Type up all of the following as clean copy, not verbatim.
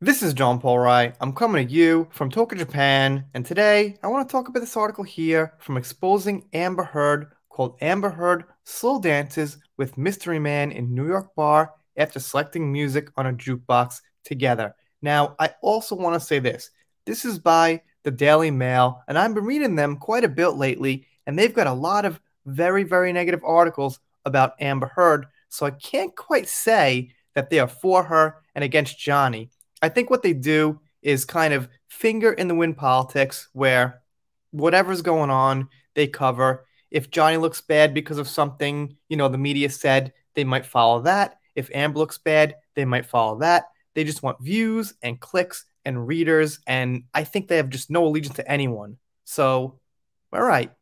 This is John Paul Wright. I'm coming to you from Tokyo, Japan, and today I want to talk about this article here from Exposing Amber Heard called Amber Heard Slow Dances with Mystery Man in New York Bar After Selecting Music on a Jukebox Together. Now, I also want to say this. This is by the Daily Mail, and I've been reading them quite a bit lately, and they've got a lot of very negative articles about Amber Heard, so I can't quite say that they are for her and against Johnny. I think what they do is kind of finger in the wind politics where whatever's going on, they cover. If Johnny looks bad because of something, the media said, they might follow that. If Amber looks bad, they might follow that. They just want views and clicks and readers, and I think they have just no allegiance to anyone. So, all right.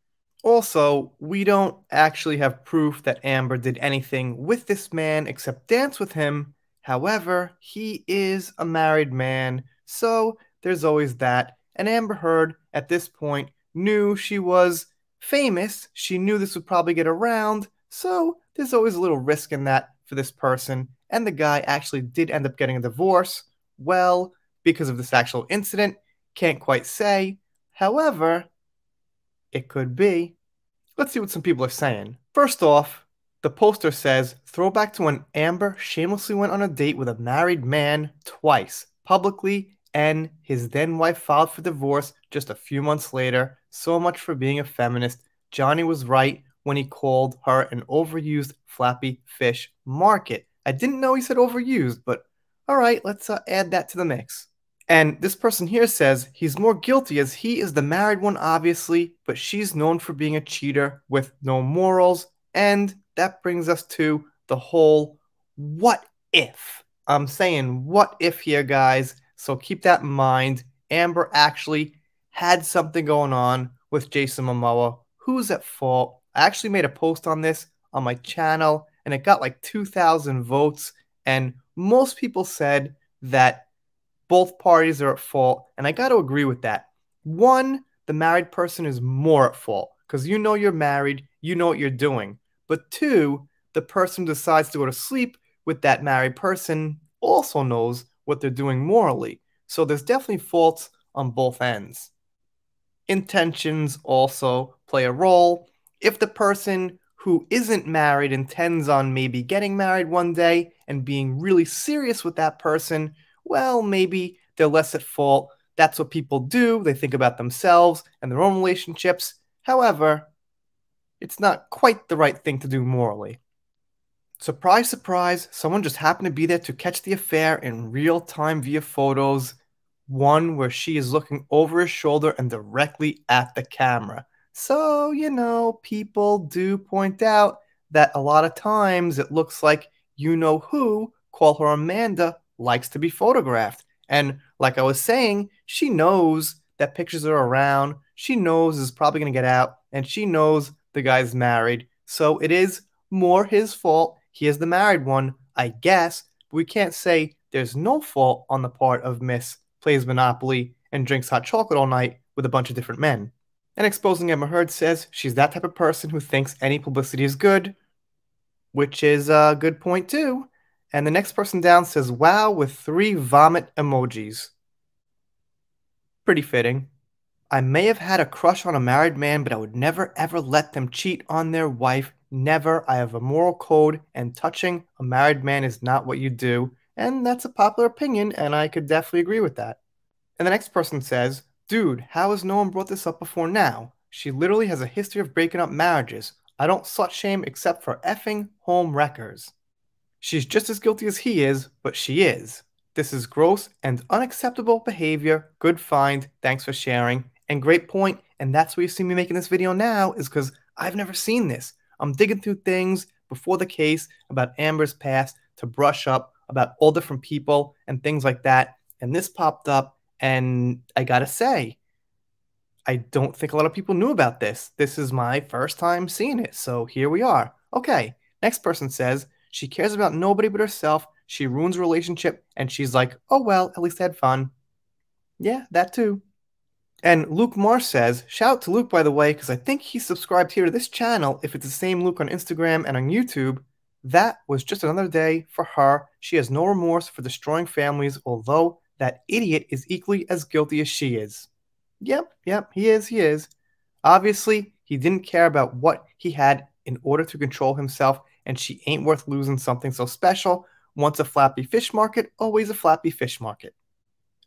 Also, we don't actually have proof that Amber did anything with this man except dance with him. However, he is a married man, so there's always that. And Amber Heard, at this point, knew she was famous. She knew this would probably get around, so there's always a little risk in that for this person. And the guy actually did end up getting a divorce. Well, because of this actual incident, can't quite say. However, it could be. Let's see what some people are saying. First off, the poster says, throwback to when Amber shamelessly went on a date with a married man twice, publicly, and his then wife filed for divorce just a few months later. So much for being a feminist. Johnny was right when he called her an overused flappy fish market. I didn't know he said overused, but all right, let's add that to the mix. And this person here says he's more guilty as he is the married one, obviously, but she's known for being a cheater with no morals. And that brings us to the whole what if. I'm saying what if here, guys. So keep that in mind. Amber actually had something going on with Jason Momoa. Who's at fault? I actually made a post on this on my channel, and it got like 2,000 votes. And most people said that both parties are at fault, and I got to agree with that. One, the married person is more at fault because you know you're married, you know what you're doing. But two, the person who decides to go to sleep with that married person also knows what they're doing morally. So there's definitely faults on both ends. Intentions also play a role. If the person who isn't married intends on maybe getting married one day and being really serious with that person, well, maybe they're less at fault. That's what people do. They think about themselves and their own relationships. However, it's not quite the right thing to do morally. Surprise, surprise, someone just happened to be there to catch the affair in real time via photos. One where she is looking over his shoulder and directly at the camera. So, people do point out that a lot of times it looks like who, call her Amanda, likes to be photographed. And like I was saying, she knows that pictures are around. She knows it's probably going to get out. And she knows the guy's married. So it is more his fault. He is the married one, I guess. But we can't say there's no fault on the part of Miss Plays Monopoly and drinks hot chocolate all night with a bunch of different men. And Exposing Amber Heard says she's that type of person who thinks any publicity is good, which is a good point too. And the next person down says, wow, with 3 vomit emojis. Pretty fitting. I may have had a crush on a married man, but I would never ever let them cheat on their wife. Never. I have a moral code, and touching a married man is not what you do. And that's a popular opinion, and I could definitely agree with that. And the next person says, dude, how has no one brought this up before now? She literally has a history of breaking up marriages. I don't slut shame except for effing home wreckers. She's just as guilty as he is, but she is. This is gross and unacceptable behavior. Good find. Thanks for sharing. And great point. And that's why you see me making this video now, is because I've never seen this. I'm digging through things before the case about Amber's past to brush up about all different people and things like that. And this popped up, and I gotta say, I don't think a lot of people knew about this. This is my first time seeing it, so here we are. Okay, next person says, she cares about nobody but herself, she ruins a relationship, and she's like, oh well, at least I had fun. Yeah, that too. And Luke Marsh says, shout out to Luke, by the way, because I think he's subscribed here to this channel. If it's the same Luke on Instagram and on YouTube, that was just another day for her. She has no remorse for destroying families, although that idiot is equally as guilty as she is. Yep, he is. Obviously, he didn't care about what he had in order to control himself, and she ain't worth losing something so special. Once a flappy fish market, always a flappy fish market.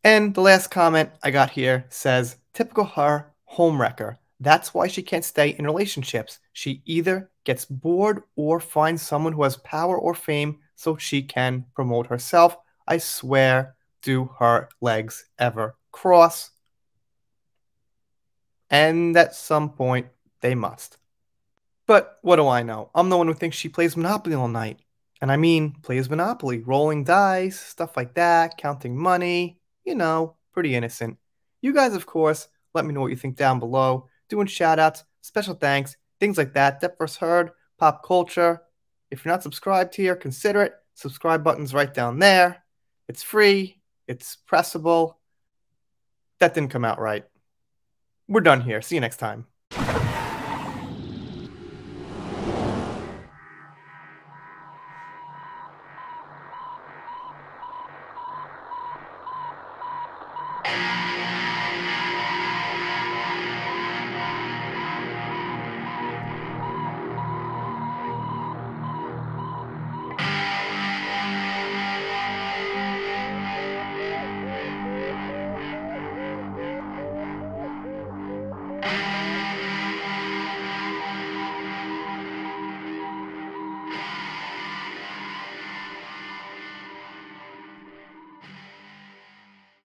And the last comment I got here says, typical her, homewrecker. That's why she can't stay in relationships. She either gets bored or finds someone who has power or fame so she can promote herself. I swear, do her legs ever cross? And at some point, they must. But what do I know? I'm the one who thinks she plays Monopoly all night. And I mean, plays Monopoly, rolling dice, stuff like that, counting money, pretty innocent. You guys, of course, let me know what you think down below. Doing shout outs, special thanks, things like that. Depth first heard, pop culture. If you're not subscribed here, consider it. Subscribe button's right down there. It's free, it's pressable. That didn't come out right. We're done here. See you next time.